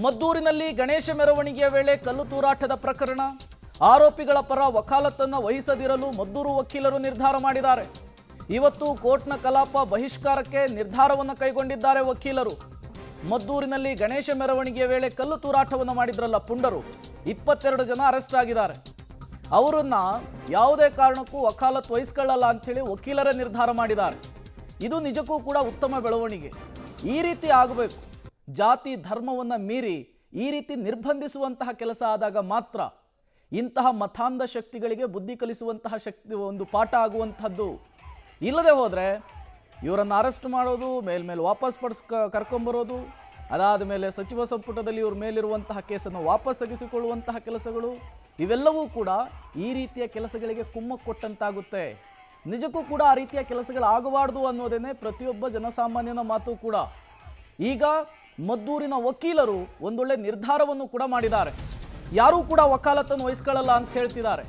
ಮದ್ದೂರಿನಲ್ಲಿ ಗಣೇಶ ಮೆರವಣಿಗೆಯ ವೇಳೆ ಕಲ್ಲು ತೂರಾಟದ ಪ್ರಕರಣ. ಆರೋಪಿಗಳ ಪರ ವಕಾಲತ್ತನ್ನು ವಹಿಸದಿರಲು ಮದ್ದೂರು ವಕೀಲರು ನಿರ್ಧಾರ ಮಾಡಿದ್ದಾರೆ. ಇವತ್ತು ಕೋರ್ಟ್ನ ಕಲಾಪ ಬಹಿಷ್ಕಾರಕ್ಕೆ ನಿರ್ಧಾರವನ್ನು ಕೈಗೊಂಡಿದ್ದಾರೆ ವಕೀಲರು. ಮದ್ದೂರಿನಲ್ಲಿ ಗಣೇಶ ಮೆರವಣಿಗೆಯ ವೇಳೆ ಕಲ್ಲು ತೂರಾಟವನ್ನು ಮಾಡಿದ್ರಲ್ಲ ಪುಂಡರು, 22 ಜನ ಅರೆಸ್ಟ್ ಆಗಿದ್ದಾರೆ. ಅವರನ್ನ ಯಾವುದೇ ಕಾರಣಕ್ಕೂ ವಕಾಲತ್ ವಹಿಸ್ಕೊಳ್ಳಲ್ಲ ಅಂಥೇಳಿ ವಕೀಲರೇ ನಿರ್ಧಾರ ಮಾಡಿದ್ದಾರೆ. ಇದು ನಿಜಕ್ಕೂ ಕೂಡ ಉತ್ತಮ ಬೆಳವಣಿಗೆ. ಈ ರೀತಿ ಆಗಬೇಕು. ಜಾತಿ ಧರ್ಮವನ್ನು ಮೀರಿ ಈ ರೀತಿ ನಿರ್ಬಂಧಿಸುವಂತಹ ಕೆಲಸ ಆದಾಗ ಮಾತ್ರ ಇಂತಹ ಮತಾಂಧ ಶಕ್ತಿಗಳಿಗೆ ಬುದ್ಧಿ ಕಲಿಸುವಂತಹ ಒಂದು ಪಾಠ ಆಗುವಂಥದ್ದು. ಇಲ್ಲದೆ ಹೋದರೆ ಇವರನ್ನು ಅರೆಸ್ಟ್ ಮಾಡೋದು, ಮೇಲ್ಮೇಲೆ ವಾಪಸ್ ಕರ್ಕೊಂಬರೋದು, ಅದಾದ ಮೇಲೆ ಸಚಿವ ಸಂಪುಟದಲ್ಲಿ ಇವ್ರ ಮೇಲಿರುವಂತಹ ಕೇಸನ್ನು ವಾಪಸ್ ತೆಗೆಸಿಕೊಳ್ಳುವಂತಹ ಕೆಲಸಗಳು, ಇವೆಲ್ಲವೂ ಕೂಡ ಈ ರೀತಿಯ ಕೆಲಸಗಳಿಗೆ ಕುಮ್ಮಕ್ಕು ಕೊಟ್ಟಂತಾಗುತ್ತೆ. ನಿಜಕ್ಕೂ ಕೂಡ ಆ ರೀತಿಯ ಕೆಲಸಗಳಾಗಬಾರ್ದು ಅನ್ನೋದೇನೆ ಪ್ರತಿಯೊಬ್ಬ ಜನಸಾಮಾನ್ಯನ ಮಾತು ಕೂಡ. ಈಗ ಮದ್ದೂರಿನ ವಕೀಲರು ಒಂದೊಳ್ಳೆ ನಿರ್ಧಾರವನ್ನು ಕೂಡ ಮಾಡಿದ್ದಾರೆ. ಯಾರೂ ಕೂಡ ವಕಾಲತ್ತನ್ನು ವಹಿಸ್ಕೊಳ್ಳಲ್ಲ ಅಂತ ಹೇಳ್ತಿದ್ದಾರೆ.